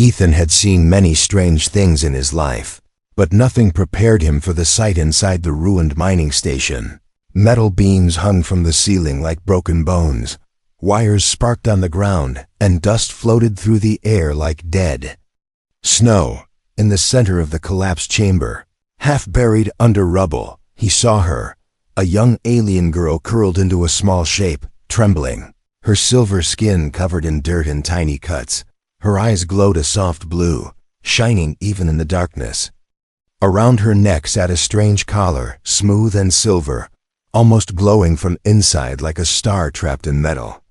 Ethan had seen many strange things in his life, but nothing prepared him for the sight inside the ruined mining station. Metal beams hung from the ceiling like broken bones. Wires sparked on the ground, and dust floated through the air like dead snow. In the center of the collapsed chamber, half buried under rubble, he saw her, a young alien girl curled into a small shape, trembling. Her silver skin covered in dirt and tiny cuts. Her eyes glowed a soft blue, shining even in the darkness. Around her neck sat a strange collar, smooth and silver, almost glowing from inside like a star trapped in metal.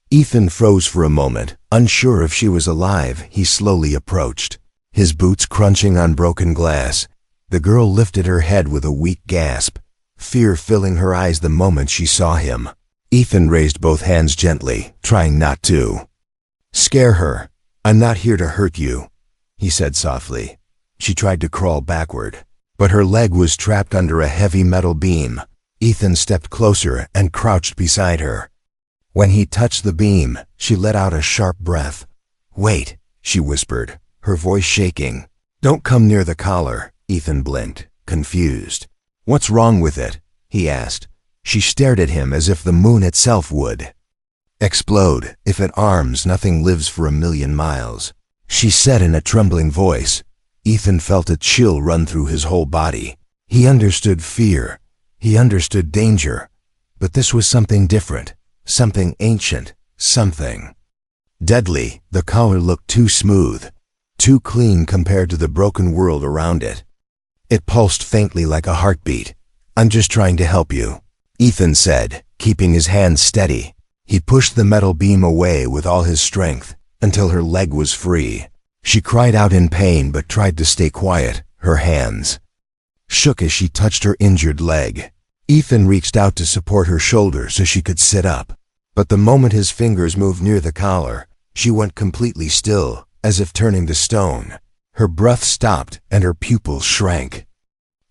Ethan froze for a moment, unsure if she was alive. He slowly approached, his boots crunching on broken glass. The girl lifted her head with a weak gasp, fear filling her eyes the moment she saw him. Ethan raised both hands gently, trying not to scare her. "I'm not here to hurt you," he said softly. She tried to crawl backward, but her leg was trapped under a heavy metal beam. Ethan stepped closer and crouched beside her. When he touched the beam, she let out a sharp breath. "Wait," she whispered, her voice shaking. "Don't come near the collar." Ethan blinked, confused. "What's wrong with it?" he asked. She stared at him as if the moon itself would explode. "If it arms, nothing lives for 1,000,000 miles," she said in a trembling voice. Ethan felt a chill run through his whole body. He understood fear. He understood danger. But this was something different, something ancient, something deadly. The collar looked too smooth, too clean compared to the broken world around it. It pulsed faintly like a heartbeat. "I'm just trying to help you," Ethan said, keeping his hands steady. He pushed the metal beam away with all his strength until her leg was free. She cried out in pain but tried to stay quiet. Her hands shook as she touched her injured leg. Ethan reached out to support her shoulder so she could sit up. But the moment his fingers moved near the collar, she went completely still, as if turning to stone. Her breath stopped and her pupils shrank.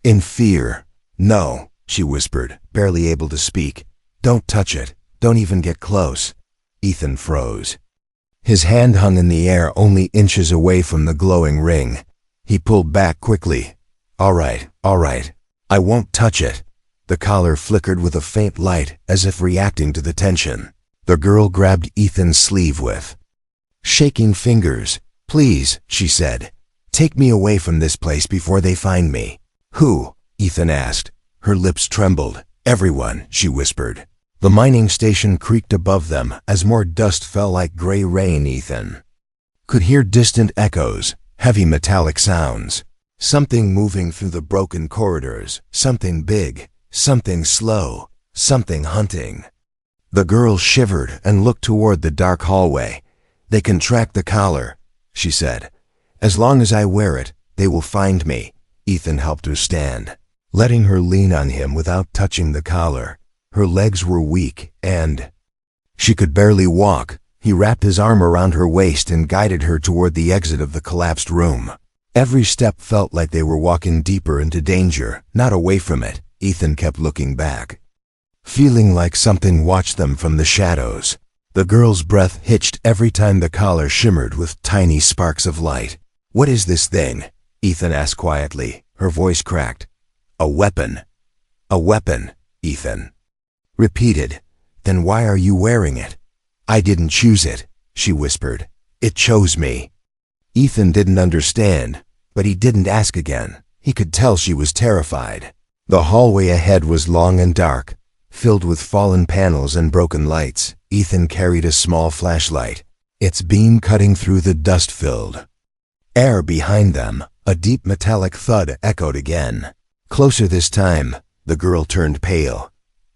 In fear. "No," she whispered, barely able to speak. "Don't touch it. Don't even get close." Ethan froze. His hand hung in the air only inches away from the glowing ring. He pulled back quickly. All right, I won't touch it." The collar flickered with a faint light as if reacting to the tension. The girl grabbed Ethan's sleeve with shaking fingers. "Please," she said, "take me away from this place before they find me." "Who?" Ethan asked. Her lips trembled. "Everyone," she whispered. The mining station creaked above them as more dust fell like gray rain. Ethan could hear distant echoes, heavy metallic sounds. Something moving through the broken corridors, something big, something slow, something hunting. The girl shivered and looked toward the dark hallway. "They can track the collar," she said. "As long as I wear it, they will find me." Ethan helped her stand, letting her lean on him without touching the collar. Her legs were weak, and she could barely walk. He wrapped his arm around her waist and guided her toward the exit of the collapsed room. Every step felt like they were walking deeper into danger, not away from it. Ethan kept looking back, feeling like something watched them from the shadows. The girl's breath hitched every time the collar shimmered with tiny sparks of light. "What is this thing?" Ethan asked quietly. Her voice cracked. "A weapon." "A weapon," Ethan repeated. "Then why are you wearing it?" "I didn't choose it," she whispered. "It chose me." Ethan didn't understand, but he didn't ask again. He could tell she was terrified. The hallway ahead was long and dark, filled with fallen panels and broken lights. Ethan carried a small flashlight, its beam cutting through the dust-filled air behind them. A deep metallic thud echoed again. Closer this time. The girl turned pale.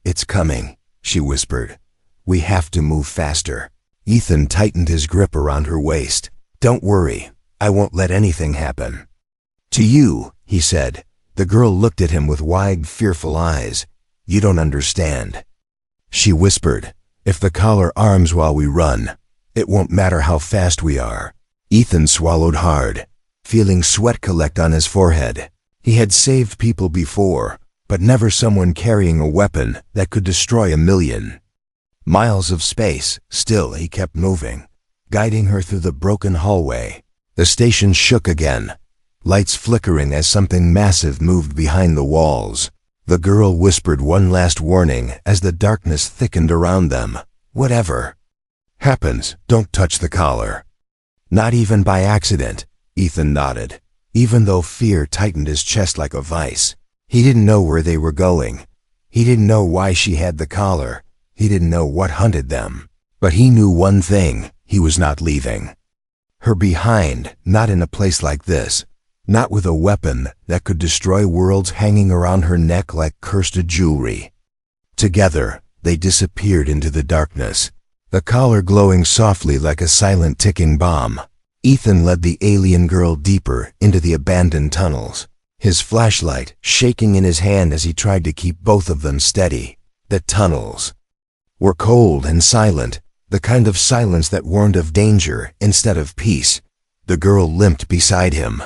"It's coming," she whispered. "We have to move faster." Ethan tightened his grip around her waist. "Don't worry, I won't let anything happen to you," he said. The girl looked at him with wide, fearful eyes. "You don't understand," she whispered. "If the collar arms while we run, it won't matter how fast we are." Ethan swallowed hard, feeling sweat collect on his forehead. He had saved people before, but never someone carrying a weapon that could destroy 1,000,000 miles of space. Still, he kept moving, guiding her through the broken hallway. The station shook again, lights flickering as something massive moved behind the walls. The girl whispered one last warning as the darkness thickened around them. Whatever happens, don't touch the collar. Not even by accident, Ethan nodded, even though fear tightened his chest like a vice. He didn't know where they were going. He didn't know why she had the collar. He didn't know what hunted them. But he knew one thing, he was not leaving her behind, not in a place like this, not with a weapon that could destroy worlds hanging around her neck like cursed jewelry. Together, they disappeared into the darkness, the collar glowing softly like a silent ticking bomb. Ethan led the alien girl deeper into the abandoned tunnels, his flashlight shaking in his hand as he tried to keep both of them steady. The tunnels were cold and silent, the kind of silence that warned of danger instead of peace. The girl limped beside him,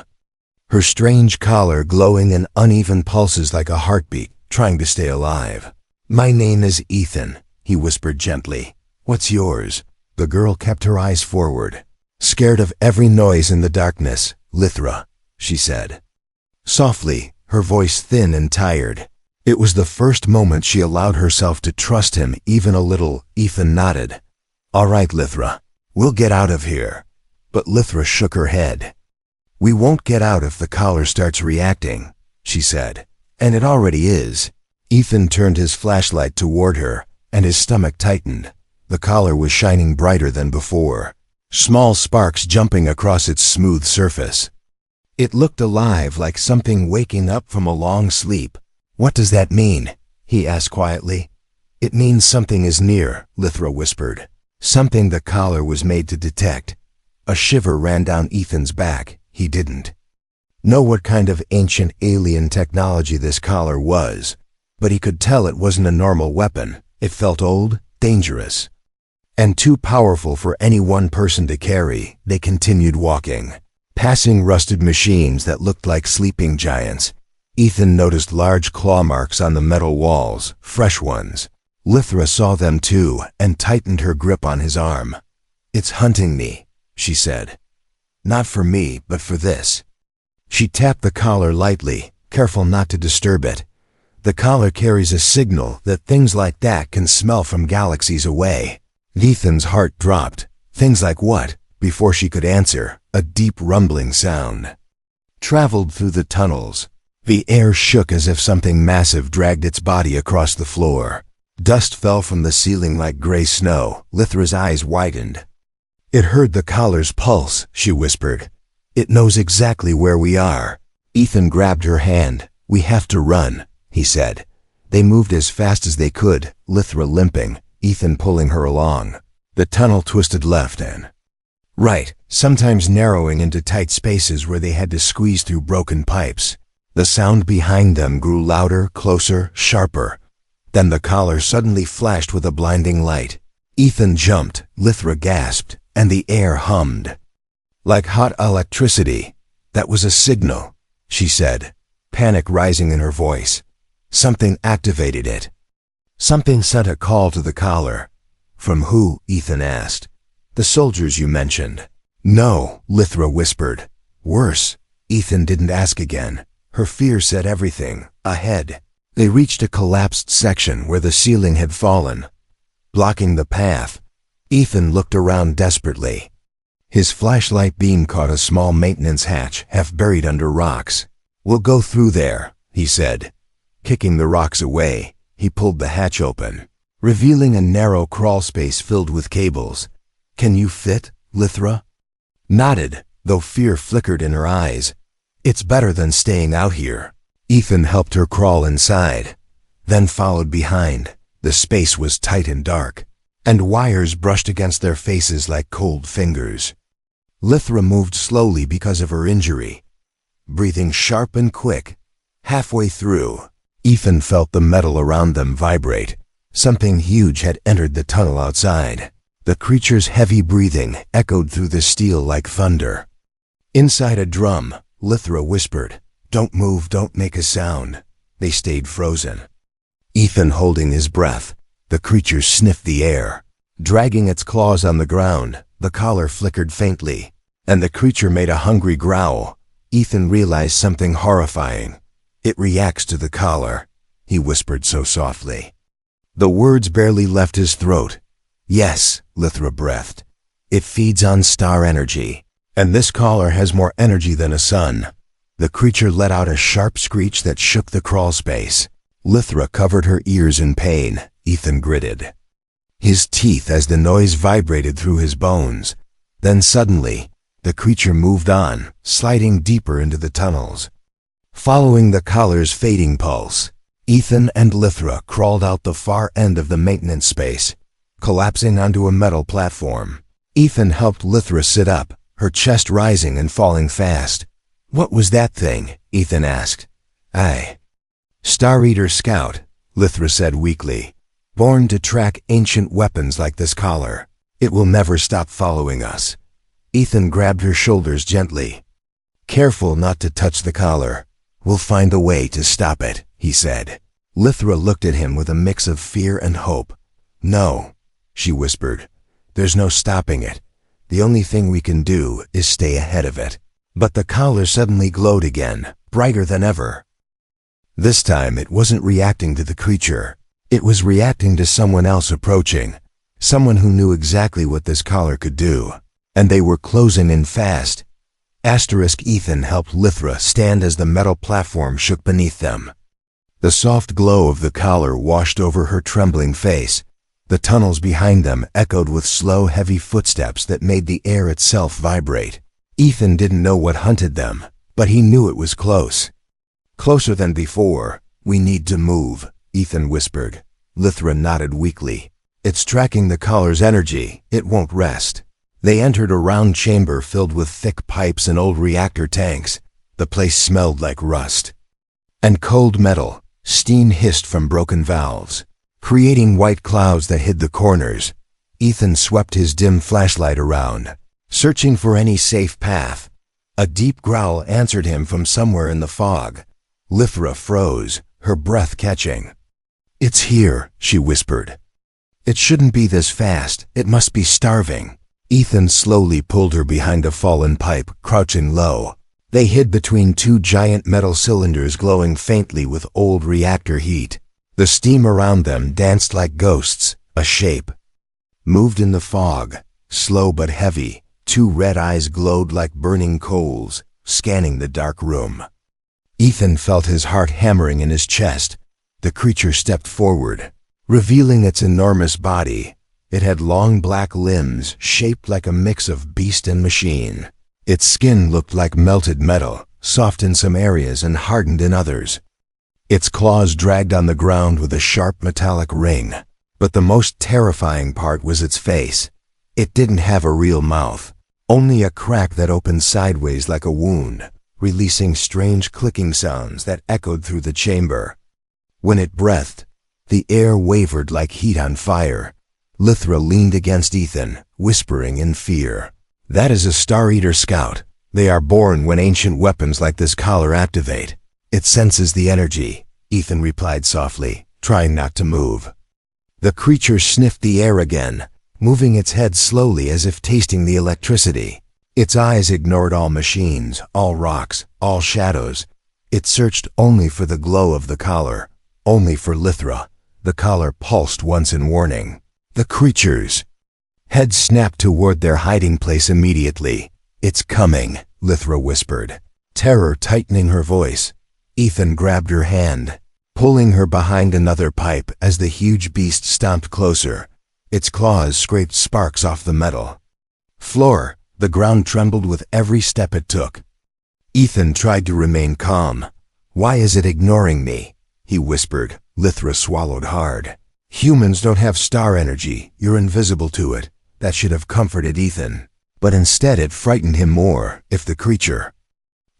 her strange collar glowing in uneven pulses like a heartbeat, trying to stay alive. "My name is Ethan," he whispered gently. "What's yours?" The girl kept her eyes forward, scared of every noise in the darkness. "Lythra," she said, softly, her voice thin and tired. It was the first moment she allowed herself to trust him even a little. Ethan nodded. "All right, Lythra, we'll get out of here." But Lythra shook her head. "We won't get out if the collar starts reacting," she said. "And it already is." Ethan turned his flashlight toward her, and his stomach tightened. The collar was shining brighter than before, small sparks jumping across its smooth surface. It looked alive, like something waking up from a long sleep. "What does that mean?" he asked quietly. "It means something is near," Lythra whispered. Something the collar was made to detect. A shiver ran down Ethan's back. He didn't know what kind of ancient alien technology this collar was, but he could tell it wasn't a normal weapon. It felt old, dangerous, and too powerful for any one person to carry. They continued walking, passing rusted machines that looked like sleeping giants. Ethan noticed large claw marks on the metal walls, fresh ones. Lythra saw them too and tightened her grip on his arm. "It's hunting me," she said. "Not for me, but for this." She tapped the collar lightly, careful not to disturb it. The collar carries a signal that things like that can smell from galaxies away. Ethan's heart dropped. Things like what? Before she could answer, a deep rumbling sound traveled through the tunnels. The air shook as if something massive dragged its body across the floor. Dust fell from the ceiling like gray snow. Lythra's eyes widened. "It heard the collar's pulse," she whispered. "It knows exactly where we are." Ethan grabbed her hand. "We have to run," he said. They moved as fast as they could, Lythra limping, Ethan pulling her along. The tunnel twisted left and right, sometimes narrowing into tight spaces where they had to squeeze through broken pipes. The sound behind them grew louder, closer, sharper. Then the collar suddenly flashed with a blinding light. Ethan jumped, Lythra gasped, and the air hummed like hot electricity. "That was a signal," she said, panic rising in her voice. "Something activated it. Something sent a call to the collar." "From who?" Ethan asked. "The soldiers you mentioned." "No," Lythra whispered. "Worse." Ethan didn't ask again. Her fear said everything. Ahead, they reached a collapsed section where the ceiling had fallen, blocking the path. Ethan looked around desperately. His flashlight beam caught a small maintenance hatch half buried under rocks. "We'll go through there," he said. Kicking the rocks away, he pulled the hatch open, revealing a narrow crawl space filled with cables. "Can you fit?" Lythra nodded, though fear flickered in her eyes. "It's better than staying out here." Ethan helped her crawl inside, then followed behind. The space was tight and dark, and wires brushed against their faces like cold fingers. Lythra moved slowly because of her injury, breathing sharp and quick. Halfway through, Ethan felt the metal around them vibrate. Something huge had entered the tunnel outside. The creature's heavy breathing echoed through the steel like thunder. Inside a drum, Lythra whispered, "Don't move, don't make a sound." They stayed frozen, Ethan holding his breath. The creature sniffed the air, dragging its claws on the ground. The collar flickered faintly. and the creature made a hungry growl. Ethan realized something horrifying. "It reacts to the collar," he whispered so softly. The words barely left his throat. "Yes," Lithra breathed. "It feeds on star energy, and this collar has more energy than a sun." The creature let out a sharp screech that shook the crawl space. Lithra covered her ears in pain. Ethan gritted his teeth as the noise vibrated through his bones. Then suddenly, the creature moved on, sliding deeper into the tunnels. Following the collar's fading pulse, Ethan and Lithra crawled out the far end of the maintenance space, collapsing onto a metal platform. Ethan helped Lithra sit up, her chest rising and falling fast. "What was that thing?" Ethan asked. Star Eater Scout," Lithra said weakly. "Born to track ancient weapons like this collar. It will never stop following us." Ethan grabbed her shoulders gently. "Careful not to touch the collar. We'll find a way to stop it," he said. Lithra looked at him with a mix of fear and hope. "No," she whispered. "There's no stopping it. The only thing we can do is stay ahead of it." But the collar suddenly glowed again, brighter than ever. This time it wasn't reacting to the creature. It was reacting to someone else approaching. Someone who knew exactly what this collar could do. And they were closing in fast. Ethan helped Lithra stand as the metal platform shook beneath them. The soft glow of the collar washed over her trembling face. The tunnels behind them echoed with slow, heavy footsteps that made the air itself vibrate. Ethan didn't know what hunted them, but he knew it was close. "Closer than before. We need to move," Ethan whispered. Lithra nodded weakly. "It's tracking the collar's energy. It won't rest." They entered a round chamber filled with thick pipes and old reactor tanks. The place smelled like rust and cold metal. Steam hissed from broken valves, creating white clouds that hid the corners. Ethan swept his dim flashlight around, searching for any safe path. A deep growl answered him from somewhere in the fog. Lithra froze, her breath catching. "It's here," she whispered. "It shouldn't be this fast. It must be starving." Ethan slowly pulled her behind a fallen pipe, crouching low. They hid between two giant metal cylinders glowing faintly with old reactor heat. The steam around them danced like ghosts. A shape moved in the fog, slow but heavy. Two red eyes glowed like burning coals, scanning the dark room. Ethan felt his heart hammering in his chest. The creature stepped forward, revealing its enormous body. It had long black limbs, shaped like a mix of beast and machine. Its skin looked like melted metal, soft in some areas and hardened in others. Its claws dragged on the ground with a sharp metallic ring. But the most terrifying part was its face. It didn't have a real mouth, only a crack that opened sideways like a wound, releasing strange clicking sounds that echoed through the chamber. When it breathed, the air wavered like heat on fire. Lithra leaned against Ethan, whispering in fear. "That is a Star Eater Scout. They are born when ancient weapons like this collar activate. It senses the energy," Ethan replied softly, trying not to move. The creature sniffed the air again, moving its head slowly as if tasting the electricity. Its eyes ignored all machines, all rocks, all shadows. It searched only for the glow of the collar, only for Lithra. The collar pulsed once in warning. The creature's head snapped toward their hiding place immediately. "It's coming," Lithra whispered, terror tightening her voice. Ethan grabbed her hand, pulling her behind another pipe as the huge beast stomped closer. Its claws scraped sparks off the metal floor. The ground trembled with every step it took. Ethan tried to remain calm. "Why is it ignoring me?" he whispered. Lithra swallowed hard. "Humans don't have star energy. You're invisible to it." That should have comforted Ethan. But instead it frightened him more. If the creature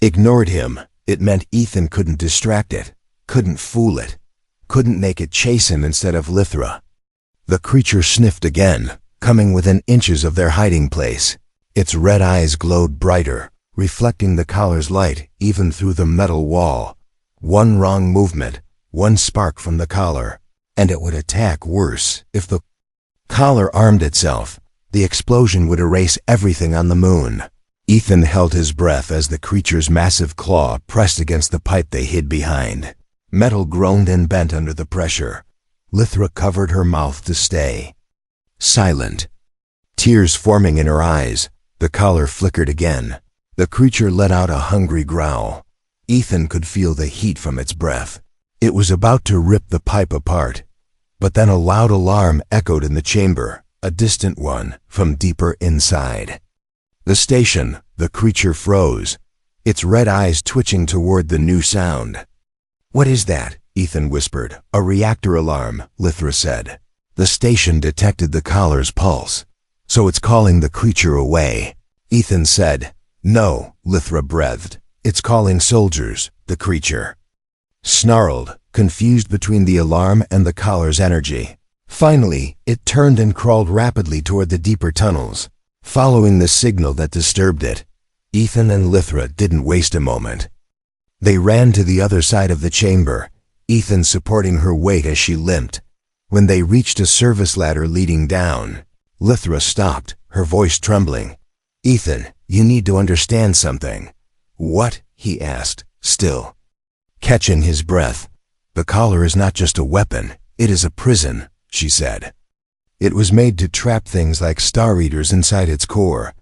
ignored him, it meant Ethan couldn't distract it, couldn't fool it, couldn't make it chase him instead of Lithra. The creature sniffed again, coming within inches of their hiding place. Its red eyes glowed brighter, reflecting the collar's light even through the metal wall. One wrong movement, one spark from the collar, and it would attack worse. If the collar armed itself, the explosion would erase everything on the moon. Ethan held his breath as the creature's massive claw pressed against the pipe they hid behind. Metal groaned and bent under the pressure. Lithra covered her mouth to stay silent. Tears forming in her eyes, the collar flickered again. The creature let out a hungry growl. Ethan could feel the heat from its breath. It was about to rip the pipe apart. But then a loud alarm echoed in the chamber, a distant one from deeper inside. The station, the creature froze, its red eyes twitching toward the new sound. "What is that?" Ethan whispered. "A reactor alarm," Lithra said. The station detected the collar's pulse. "So it's calling the creature away," Ethan said. "No," Lithra breathed. "It's calling soldiers," the creature snarled, confused between the alarm and the collar's energy. Finally, it turned and crawled rapidly toward the deeper tunnels, following the signal that disturbed it. Ethan and Lithra didn't waste a moment. They ran to the other side of the chamber, Ethan supporting her weight as she limped. When they reached a service ladder leading down, Lithra stopped, her voice trembling. "Ethan, you need to understand something." "What?" he asked, still catching his breath. "The collar is not just a weapon, it is a prison," she said. "It was made to trap things like Star Eaters inside its core.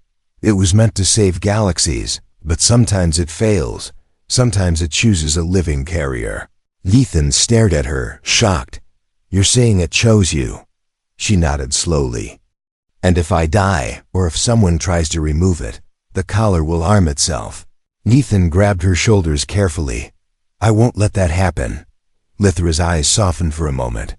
It was meant to save galaxies, but sometimes it fails. Sometimes it chooses a living carrier." Ethan stared at her, shocked. "You're saying it chose you?" She nodded slowly. "And if I die, or if someone tries to remove it, the collar will arm itself." Ethan grabbed her shoulders carefully. "I won't let that happen." Lithra's eyes softened for a moment.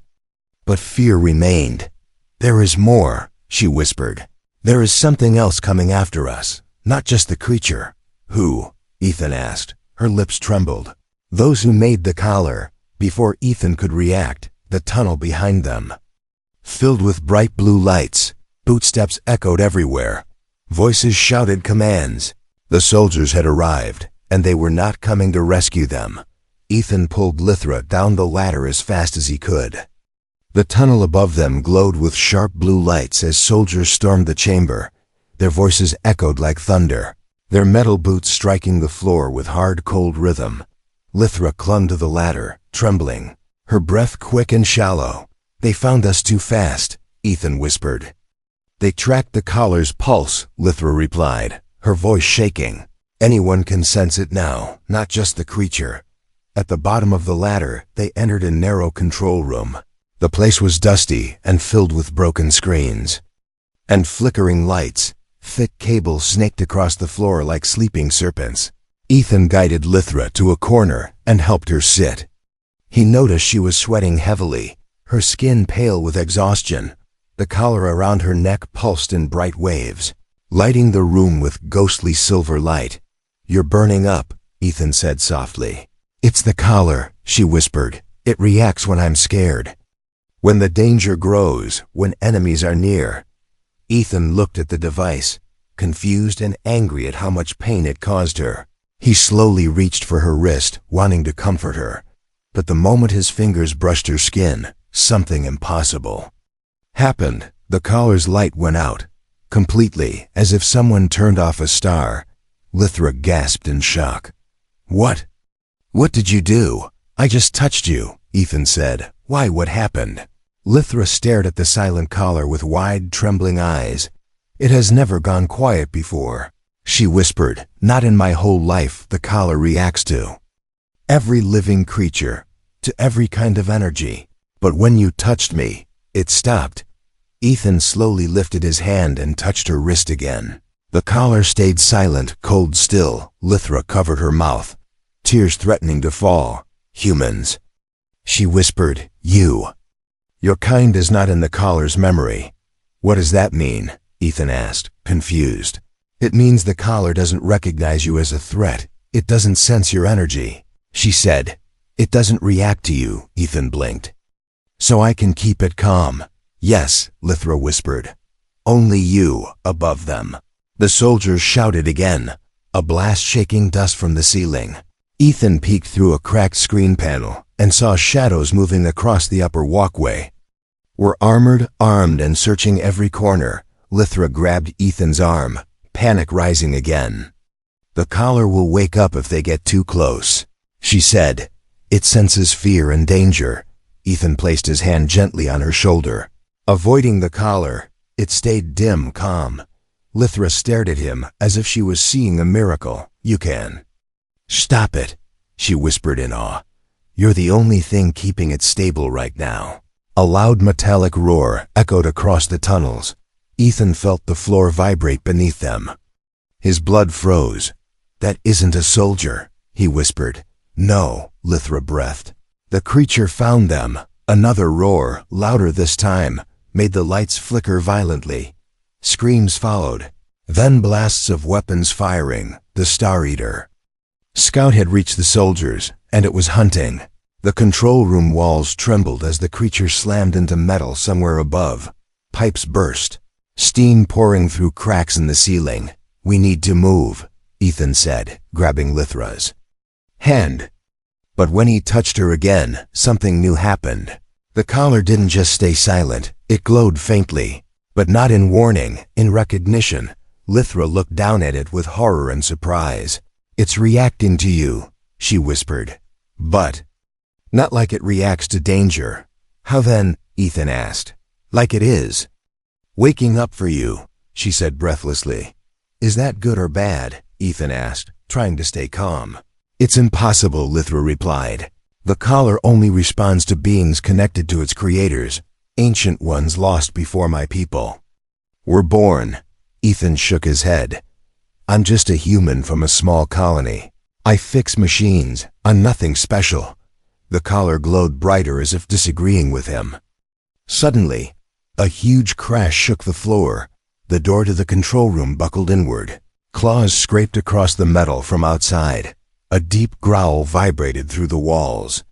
But fear remained. "There is more," she whispered. "There is something else coming after us, not just the creature." "Who?" Ethan asked. Her lips trembled. "Those who made the collar." Before Ethan could react, the tunnel behind them filled with bright blue lights. Footsteps echoed everywhere. Voices shouted commands. The soldiers had arrived, and they were not coming to rescue them. Ethan pulled Lithra down the ladder as fast as he could. The tunnel above them glowed with sharp blue lights as soldiers stormed the chamber. Their voices echoed like thunder, their metal boots striking the floor with hard, cold rhythm. Lithra clung to the ladder, trembling, her breath quick and shallow. "They found us too fast," Ethan whispered. "They tracked the collar's pulse," Lithra replied, her voice shaking. "Anyone can sense it now, not just the creature." At the bottom of the ladder, they entered a narrow control room. The place was dusty and filled with broken screens and flickering lights. Thick cables snaked across the floor like sleeping serpents. Ethan guided Lithra to a corner and helped her sit. He noticed she was sweating heavily, her skin pale with exhaustion. The collar around her neck pulsed in bright waves, lighting the room with ghostly silver light. "You're burning up," Ethan said softly. "It's the collar," she whispered. "It reacts when I'm scared. When the danger grows, when enemies are near." Ethan looked at the device, confused and angry at how much pain it caused her. He slowly reached for her wrist, wanting to comfort her. But the moment his fingers brushed her skin, something impossible happened. The collar's light went out, completely, as if someone turned off a star. Lithra gasped in shock. "What? What did you do?" "I just touched you," Ethan said. "Why, what happened?" Lithra stared at the silent collar with wide, trembling eyes. "It has never gone quiet before," she whispered. "Not in my whole life. The collar reacts to every living creature, to every kind of energy. But when you touched me, it stopped." Ethan slowly lifted his hand and touched her wrist again. The collar stayed silent, cold still. Lithra covered her mouth, tears threatening to fall. "Humans," she whispered. Your kind is not in the collar's memory." "What does that mean?" Ethan asked, confused. "It means the collar doesn't recognize you as a threat. It doesn't sense your energy," she said. "It doesn't react to you," Ethan blinked. "So I can keep it calm." "Yes," Lithra whispered. "Only you, above them." The soldiers shouted again, a blast shaking dust from the ceiling. Ethan peeked through a cracked screen panel and saw shadows moving across the upper walkway. "We're armored, armed, and searching every corner." Lithra grabbed Ethan's arm. panic rising again. "The collar will wake up if they get too close," she said. "It senses fear and danger." Ethan placed his hand gently on her shoulder. Avoiding the collar, it stayed dim, calm. Lithra stared at him as if she was seeing a miracle. "You can." "Stop it," she whispered in awe. "You're the only thing keeping it stable right now." A loud metallic roar echoed across the tunnels. Ethan felt the floor vibrate beneath them. His blood froze. "That isn't a soldier," he whispered. "No," Lithra breathed. The creature found them. Another roar, louder this time, made the lights flicker violently. Screams followed. Then blasts of weapons firing. The Star Eater. Scout had reached the soldiers, and it was hunting. The control room walls trembled as the creature slammed into metal somewhere above. Pipes burst. Steam pouring through cracks in the ceiling. "We need to move," Ethan said, grabbing Lithra's hand. But when he touched her again, something new happened. The collar didn't just stay silent, it glowed faintly. But not in warning, in recognition. Lithra looked down at it with horror and surprise. "It's reacting to you," she whispered. "But not like it reacts to danger." "How then?" Ethan asked. "Like it is. Waking up for you," she said breathlessly. "Is that good or bad?" Ethan asked, trying to stay calm. "It's impossible," Lithra replied. "The collar only responds to beings connected to its creators, ancient ones lost before my people were born." Ethan shook his head. "I'm just a human from a small colony. I fix machines. I'm nothing special." The collar glowed brighter as if disagreeing with him. Suddenly, a huge crash shook the floor. The door to the control room buckled inward. Claws scraped across the metal from outside. A deep growl vibrated through the walls.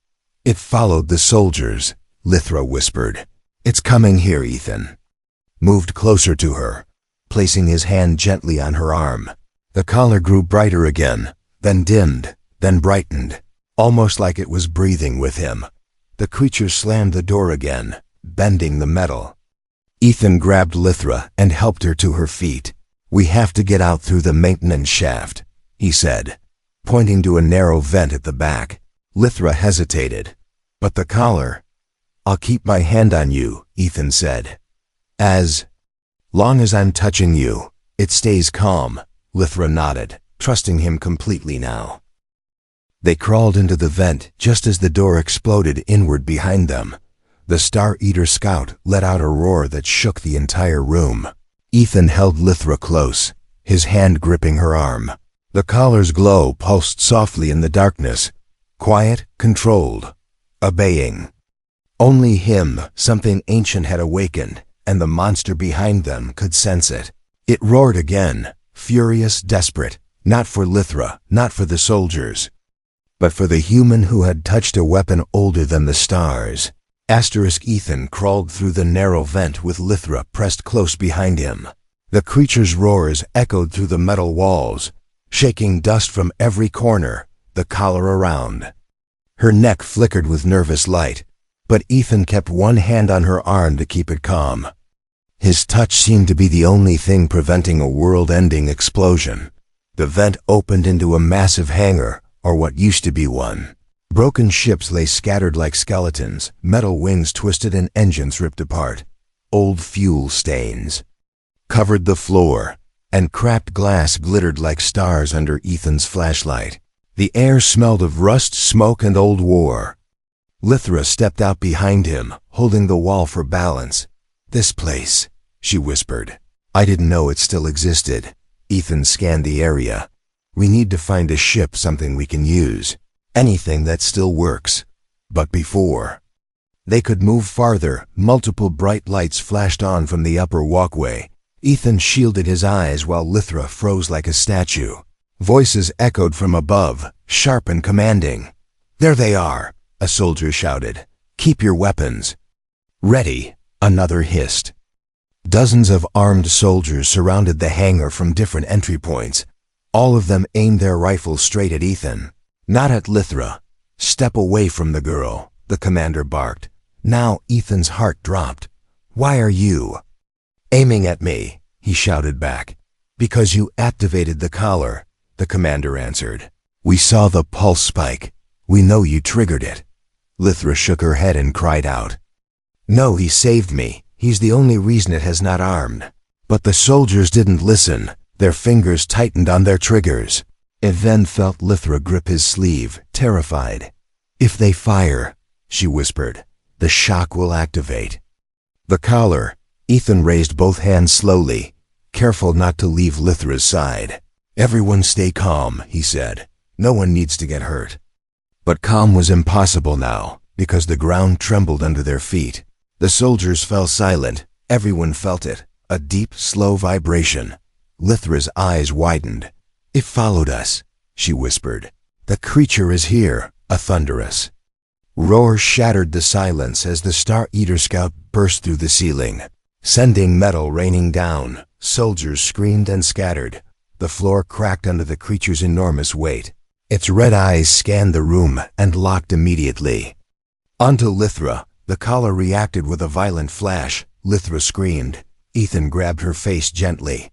"It followed the soldiers," Lithra whispered. "It's coming here," Ethan moved closer to her, placing his hand gently on her arm. The collar grew brighter again, then dimmed, then brightened, almost like it was breathing with him. The creature slammed the door again, bending the metal. Ethan grabbed Lithra and helped her to her feet. "We have to get out through the maintenance shaft," he said, pointing to a narrow vent at the back. Lithra hesitated. "But the collar—" "I'll keep my hand on you," Ethan said. "As long as I'm touching you, it stays calm." Lithra nodded, trusting him completely now. They crawled into the vent just as the door exploded inward behind them. The Star Eater scout let out a roar that shook the entire room. Ethan held Lithra close, his hand gripping her arm. The collar's glow pulsed softly in the darkness, quiet, controlled, obeying. Only him, something ancient had awakened, and the monster behind them could sense it. It roared again, furious, desperate, not for Lithra, not for the soldiers, but for the human who had touched a weapon older than the stars. Ethan crawled through the narrow vent with Lithra pressed close behind him. The creature's roars echoed through the metal walls, shaking dust from every corner, the collar around. Her neck flickered with nervous light, but Ethan kept one hand on her arm to keep it calm. His touch seemed to be the only thing preventing a world-ending explosion. The vent opened into a massive hangar, or what used to be one. Broken ships lay scattered like skeletons, metal wings twisted and engines ripped apart. Old fuel stains covered the floor, and cracked glass glittered like stars under Ethan's flashlight. The air smelled of rust, smoke, and old war. Lithra stepped out behind him, holding the wall for balance. "This place," she whispered. "I didn't know it still existed." Ethan scanned the area. "We need to find a ship, something we can use. Anything that still works." But before they could move farther, multiple bright lights flashed on from the upper walkway. Ethan shielded his eyes while Lithra froze like a statue. Voices echoed from above, sharp and commanding. "There they are," a soldier shouted. "Keep your weapons ready," another hissed. Dozens of armed soldiers surrounded the hangar from different entry points. All of them aimed their rifles straight at Ethan. Not at Lithra. "Step away from the girl," the commander barked. Now Ethan's heart dropped. "Why are you aiming at me?" he shouted back. Because you activated the collar, the commander answered. We saw the pulse spike. We know you triggered it. Lithra shook her head and cried out. No, he saved me. He's the only reason it has not armed. But the soldiers didn't listen. Their fingers tightened on their triggers. It then felt Lithra grip his sleeve, terrified. If they fire, she whispered, the shock will activate. The collar. Ethan raised both hands slowly, careful not to leave Lithra's side. Everyone stay calm, he said. No one needs to get hurt. But calm was impossible now, because the ground trembled under their feet. The soldiers fell silent. Everyone felt it, a deep, slow vibration. Lithra's eyes widened. It followed us, she whispered. The creature is here, a thunderous roar shattered the silence as the Star Eater scout burst through the ceiling, sending metal raining down. Soldiers screamed and scattered. The floor cracked under the creature's enormous weight. Its red eyes scanned the room and locked immediately. Onto Lithra, the collar reacted with a violent flash. Lithra screamed. Ethan grabbed her face gently,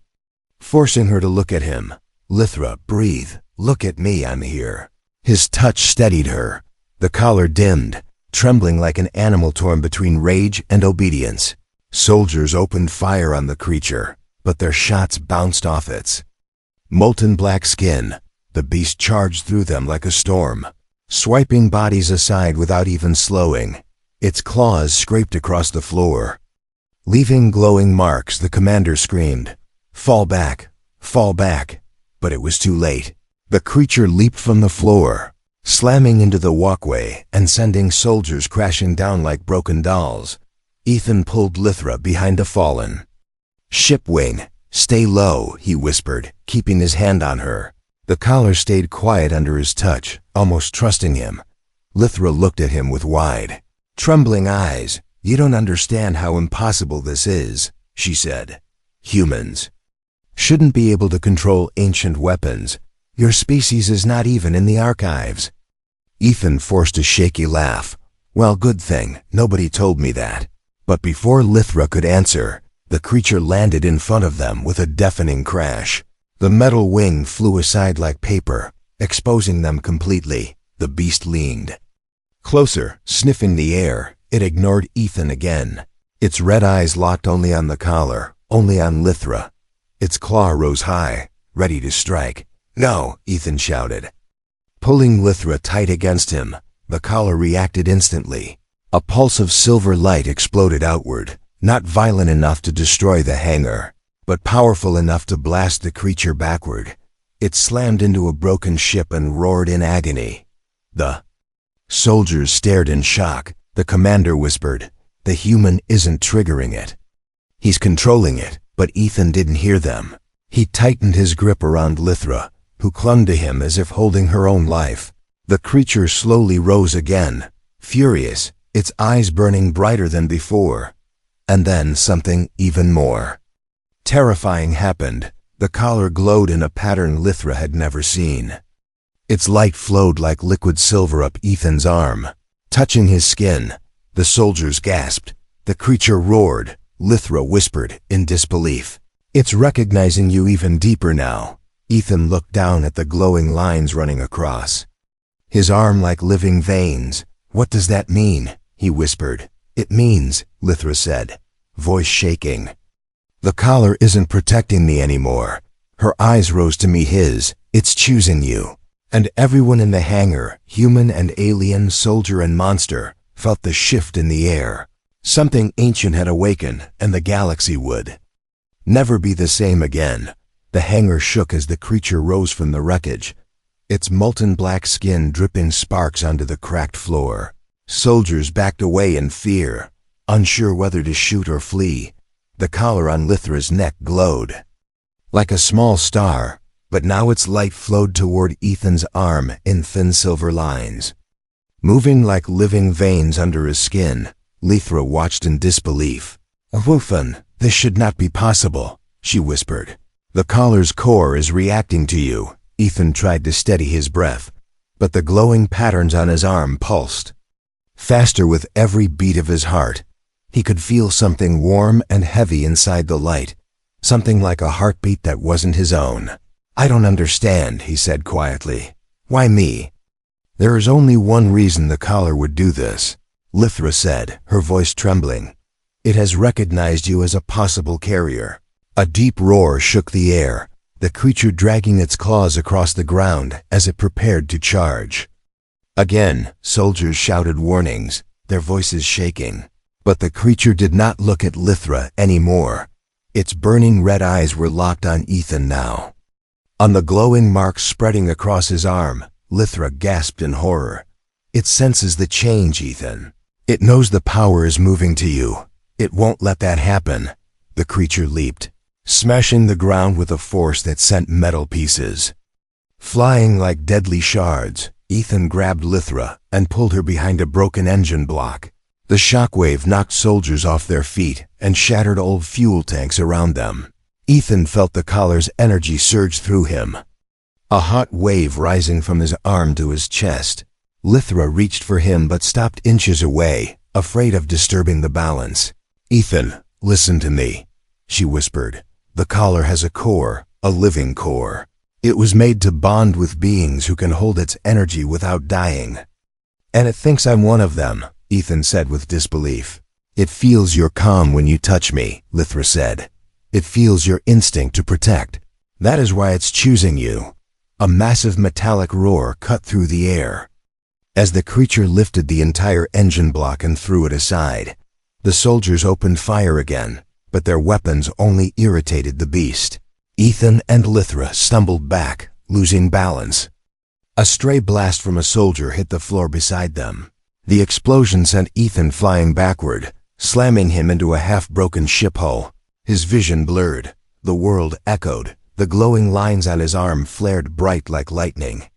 forcing her to look at him. Lithra, breathe. Look at me, I'm here. His touch steadied her. The collar dimmed, trembling like an animal torn between rage and obedience. Soldiers opened fire on the creature, but their shots bounced off its molten black skin. The beast charged through them like a storm, swiping bodies aside without even slowing. Its claws scraped across the floor, leaving glowing marks. The commander screamed, fall back, fall back. But it was too late. The creature leaped from the floor, slamming into the walkway and sending soldiers crashing down like broken dolls. Ethan pulled Lithra behind a fallen shipwing. Stay low, he whispered, keeping his hand on her. The collar stayed quiet under his touch, almost trusting him. Lithra looked at him with wide, trembling eyes. You don't understand how impossible this is, she said. Humans shouldn't be able to control ancient weapons. Your species is not even in the archives. Ethan forced a shaky laugh. Well, good thing. Nobody told me that. But before Lithra could answer, the creature landed in front of them with a deafening crash. The metal wing flew aside like paper, exposing them completely. The beast leaned closer, sniffing the air. It ignored Ethan again. Its red eyes locked only on the collar, only on Lithra. Its claw rose high, ready to strike. No, Ethan shouted, pulling Lithra tight against him. The collar reacted instantly. A pulse of silver light exploded outward, not violent enough to destroy the hangar, but powerful enough to blast the creature backward. It slammed into a broken ship and roared in agony. The soldiers stared in shock. The commander whispered, the human isn't triggering it. He's controlling it. But Ethan didn't hear them. He tightened his grip around Lithra, who clung to him as if holding her own life. The creature slowly rose again, furious, its eyes burning brighter than before. And then something even more terrifying happened. The collar glowed in a pattern Lithra had never seen. Its light flowed like liquid silver up Ethan's arm, touching his skin. The soldiers gasped. The creature roared. Lithra whispered in disbelief. It's recognizing you even deeper now. Ethan looked down at the glowing lines running across his arm like living veins. What does that mean? He whispered. It means, Lithra said, voice shaking, the collar isn't protecting me anymore. Her eyes rose to meet his. It's choosing you. And everyone in the hangar, human and alien, soldier and monster, felt the shift in the air. Something ancient had awakened, and the galaxy would never be the same again. The hangar shook as the creature rose from the wreckage, its molten black skin dripping sparks onto the cracked floor. Soldiers backed away in fear, unsure whether to shoot or flee. The collar on Lithra's neck glowed like a small star, but now its light flowed toward Ethan's arm in thin silver lines, moving like living veins under his skin. Lithra watched in disbelief. Wolfen, this should not be possible, she whispered. The collar's core is reacting to you. Ethan tried to steady his breath, but the glowing patterns on his arm pulsed faster with every beat of his heart. He could feel something warm and heavy inside the light, something like a heartbeat that wasn't his own. "I don't understand," he said quietly. "Why me?" "There is only one reason the collar would do this," Lithra said, her voice trembling. "It has recognized you as a possible carrier." A deep roar shook the air, the creature dragging its claws across the ground as it prepared to charge. Again, soldiers shouted warnings, their voices shaking. But the creature did not look at Lithra anymore. Its burning red eyes were locked on Ethan now. On the glowing marks spreading across his arm, Lithra gasped in horror. "It senses the change, Ethan. It knows the power is moving to you. It won't let that happen." The creature leaped, smashing the ground with a force that sent metal pieces. Flying like deadly shards, Ethan grabbed Lithra and pulled her behind a broken engine block. The shockwave knocked soldiers off their feet and shattered old fuel tanks around them. Ethan felt the collar's energy surge through him, a hot wave rising from his arm to his chest. Lithra reached for him but stopped inches away, afraid of disturbing the balance. "Ethan, listen to me," she whispered. "The collar has a core, a living core. It was made to bond with beings who can hold its energy without dying." "And it thinks I'm one of them," Ethan said with disbelief. "It feels your calm when you touch me," Lithra said. "It feels your instinct to protect. That is why it's choosing you." A massive metallic roar cut through the air as the creature lifted the entire engine block and threw it aside. The soldiers opened fire again, but their weapons only irritated the beast. Ethan and Lithra stumbled back, losing balance. A stray blast from a soldier hit the floor beside them. The explosion sent Ethan flying backward, slamming him into a half-broken ship hull. His vision blurred. The world echoed. The glowing lines on his arm flared bright like lightning.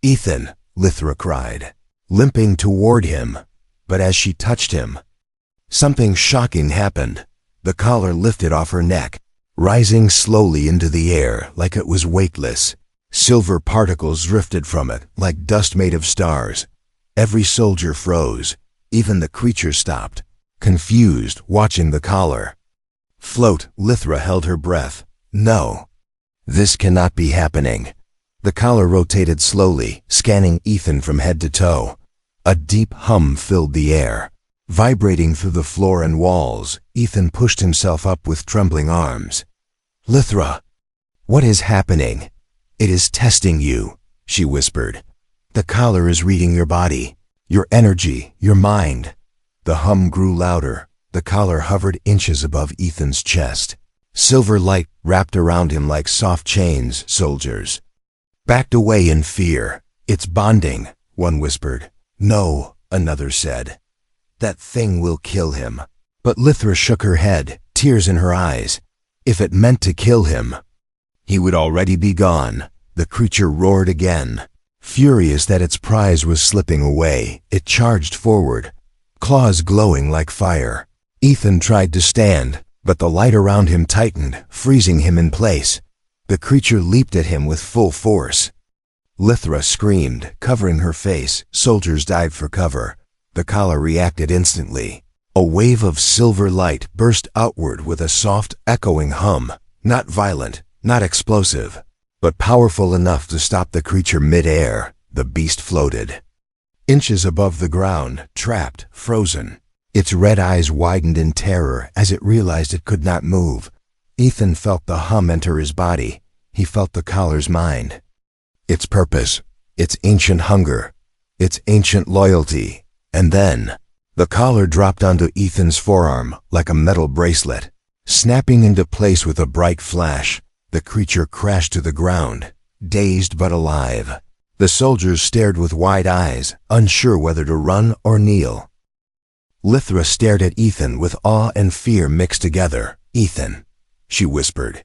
"Ethan!" Lithra cried, limping toward him. But as she touched him, something shocking happened. The collar lifted off her neck, rising slowly into the air like it was weightless. Silver particles drifted from it like dust made of stars. Every soldier froze. Even the creature stopped, confused, watching the collar float. Lithra held her breath. "No, this cannot be happening." The collar rotated slowly, scanning Ethan from head to toe. A deep hum filled the air. Vibrating through the floor and walls, Ethan pushed himself up with trembling arms. "Lithra, what is happening?" "It is testing you," she whispered. "The collar is reading your body, your energy, your mind." The hum grew louder. The collar hovered inches above Ethan's chest. Silver light wrapped around him like soft chains. Soldiers backed away in fear. "It's bonding," one whispered. "No," another said. "That thing will kill him." But Lithra shook her head, tears in her eyes. If it meant to kill him, he would already be gone. The creature roared again. Furious that its prize was slipping away, it charged forward, claws glowing like fire. Ethan tried to stand, but the light around him tightened, freezing him in place. The creature leaped at him with full force. Lithra screamed, covering her face. Soldiers dived for cover. The collar reacted instantly. A wave of silver light burst outward with a soft, echoing hum. Not violent, not explosive, but powerful enough to stop the creature mid-air. The beast floated inches above the ground, trapped, frozen. Its red eyes widened in terror as it realized it could not move. Ethan felt the hum enter his body. He felt the collar's mind, its purpose, its ancient hunger, its ancient loyalty. And then the collar dropped onto Ethan's forearm like a metal bracelet. Snapping into place with a bright flash, the creature crashed to the ground, dazed but alive. The soldiers stared with wide eyes, unsure whether to run or kneel. Lithra stared at Ethan with awe and fear mixed together. "Ethan," she whispered,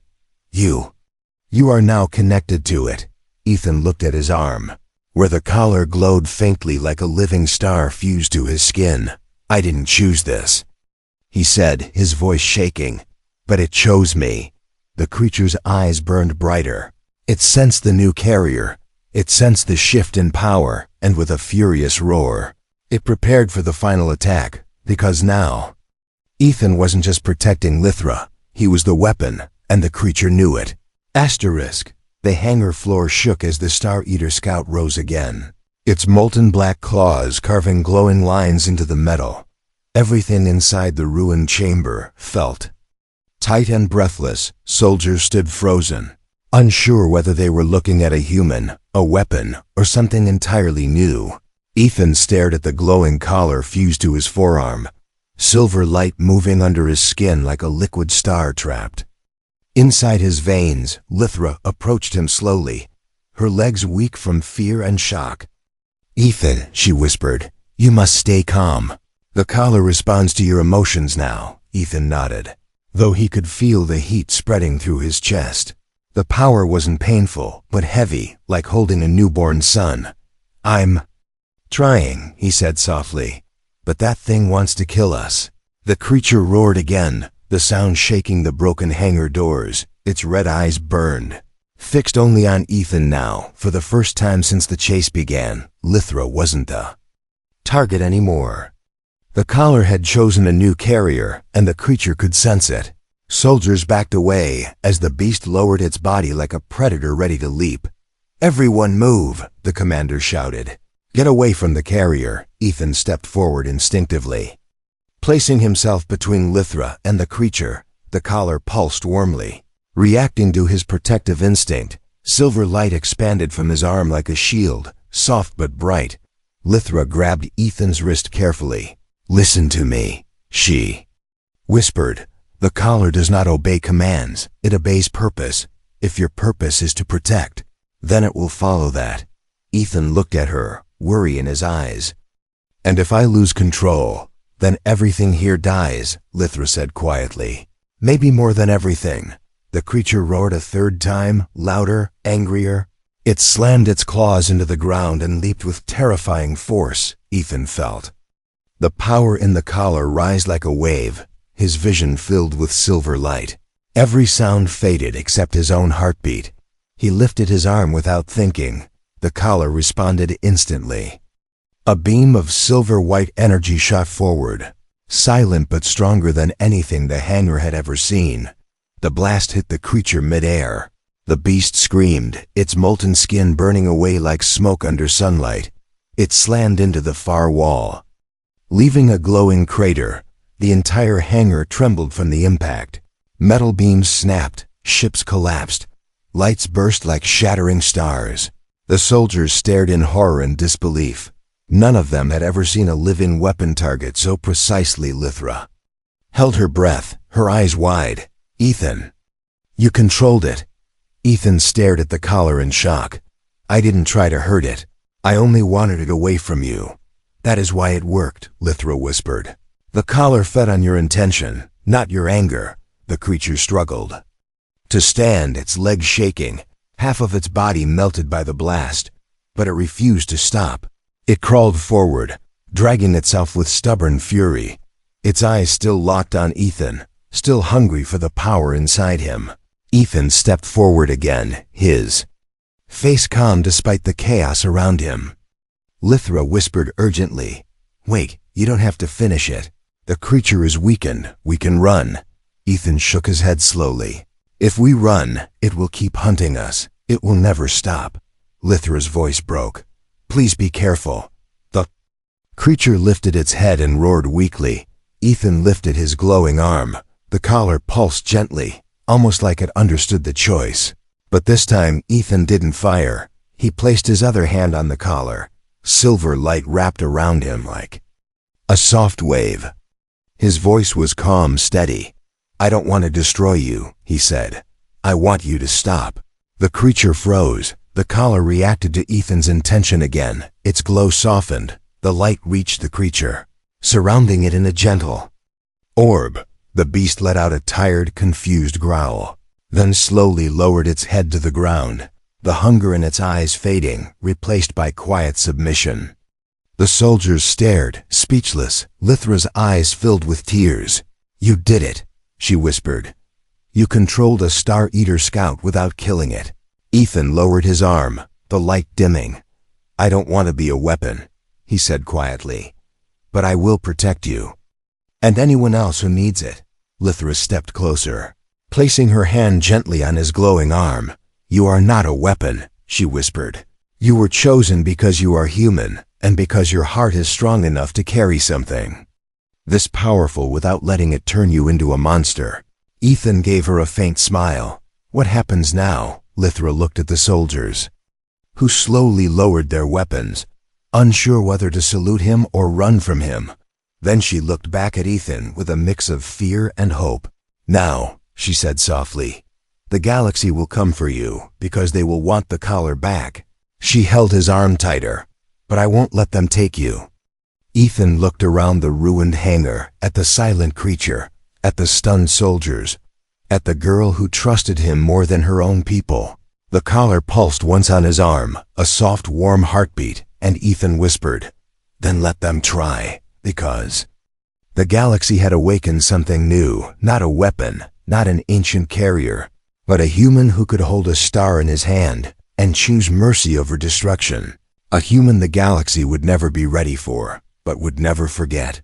You are now connected to it." Ethan looked at his arm, where the collar glowed faintly like a living star fused to his skin. "I didn't choose this," he said, his voice shaking, "but it chose me." The creature's eyes burned brighter. It sensed the new carrier. It sensed the shift in power, and with a furious roar, it prepared for the final attack, because now Ethan wasn't just protecting Lithra. He was the weapon, and the creature knew it. Asterisk. The hangar floor shook as the Star Eater scout rose again, its molten black claws carving glowing lines into the metal. Everything inside the ruined chamber felt tight and breathless. Soldiers stood frozen, unsure whether they were looking at a human, a weapon, or something entirely new. Ethan stared at the glowing collar fused to his forearm, silver light moving under his skin like a liquid star trapped inside his veins. Lythra approached him slowly, her legs weak from fear and shock. "Ethan," she whispered, "you must stay calm. The collar responds to your emotions now." Ethan nodded, though he could feel the heat spreading through his chest. The power wasn't painful, but heavy, like holding a newborn son. "I'm trying," he said softly, "but that thing wants to kill us." The creature roared again, the sound shaking the broken hangar doors. Its red eyes burned, fixed only on Ethan now. For the first time since the chase began, Lythra wasn't the target anymore. The collar had chosen a new carrier, and the creature could sense it. Soldiers backed away as the beast lowered its body like a predator ready to leap. "Everyone move," the commander shouted. "Get away from the carrier." Ethan stepped forward instinctively, placing himself between Lythra and the creature. The collar pulsed warmly, reacting to his protective instinct. Silver light expanded from his arm like a shield, soft but bright. Lythra grabbed Ethan's wrist carefully. "Listen to me," she whispered. "The collar does not obey commands, it obeys purpose. If your purpose is to protect, then it will follow that." Ethan looked at her, worry in his eyes. "And if I lose control, then everything here dies," Lythra said quietly. "Maybe more than everything." The creature roared a third time, louder, angrier. It slammed its claws into the ground and leaped with terrifying force. Ethan felt the power in the collar rise like a wave, his vision filled with silver light. Every sound faded except his own heartbeat. He lifted his arm without thinking. The collar responded instantly. A beam of silver-white energy shot forward, silent but stronger than anything the hangar had ever seen. The blast hit the creature mid-air. The beast screamed, its molten skin burning away like smoke under sunlight. It slammed into the far wall, leaving a glowing crater. The entire hangar trembled from the impact. Metal beams snapped, ships collapsed, lights burst like shattering stars. The soldiers stared in horror and disbelief. None of them had ever seen a living weapon target so precisely. Lythra held her breath, her eyes wide. "Ethan, you controlled it." Ethan stared at the collar in shock. "I didn't try to hurt it. I only wanted it away from you." "That is why it worked," Lythra whispered. "The collar fed on your intention, not your anger." The creature struggled to stand, its legs shaking, half of its body melted by the blast, but it refused to stop. It crawled forward, dragging itself with stubborn fury, its eyes still locked on Ethan, still hungry for the power inside him. Ethan stepped forward again, his face calm despite the chaos around him. Lythra whispered urgently, "Wait, you don't have to finish it. The creature is weakened. We can run." Ethan shook his head slowly. "If we run, it will keep hunting us. It will never stop." Lythra's voice broke. "Please be careful." The creature lifted its head and roared weakly. Ethan lifted his glowing arm. The collar pulsed gently, almost like it understood the choice. But this time Ethan didn't fire. He placed his other hand on the collar. Silver light wrapped around him like a soft wave. His voice was calm, steady. "I don't want to destroy you," he said. "I want you to stop." The creature froze. The collar reacted to Ethan's intention again. Its glow softened. The light reached the creature, surrounding it in a gentle orb. The beast let out a tired, confused growl, then slowly lowered its head to the ground, the hunger in its eyes fading, replaced by quiet submission. The soldiers stared, speechless. Lythra's eyes filled with tears. "You did it," she whispered. "You controlled a Star Eater scout without killing it." Ethan lowered his arm, the light dimming. "I don't want to be a weapon," he said quietly, "but I will protect you. And anyone else who needs it." Lythra stepped closer. Placing her hand gently on his glowing arm, "You are not a weapon," she whispered. "You were chosen because you are human, and because your heart is strong enough to carry something this powerful without letting it turn you into a monster." Ethan gave her a faint smile. "What happens now?" Lythra looked at the soldiers, who slowly lowered their weapons, unsure whether to salute him or run from him. Then she looked back at Ethan with a mix of fear and hope. "Now," she said softly, "the galaxy will come for you because they will want the collar back." She held his arm tighter. "But I won't let them take you." Ethan looked around the ruined hangar, at the silent creature, at the stunned soldiers, at the girl who trusted him more than her own people. The collar pulsed once on his arm, a soft, warm heartbeat, and Ethan whispered, "Then let them try, because..." The galaxy had awakened something new, not a weapon, not an ancient carrier, but a human who could hold a star in his hand and choose mercy over destruction. A human the galaxy would never be ready for, but would never forget.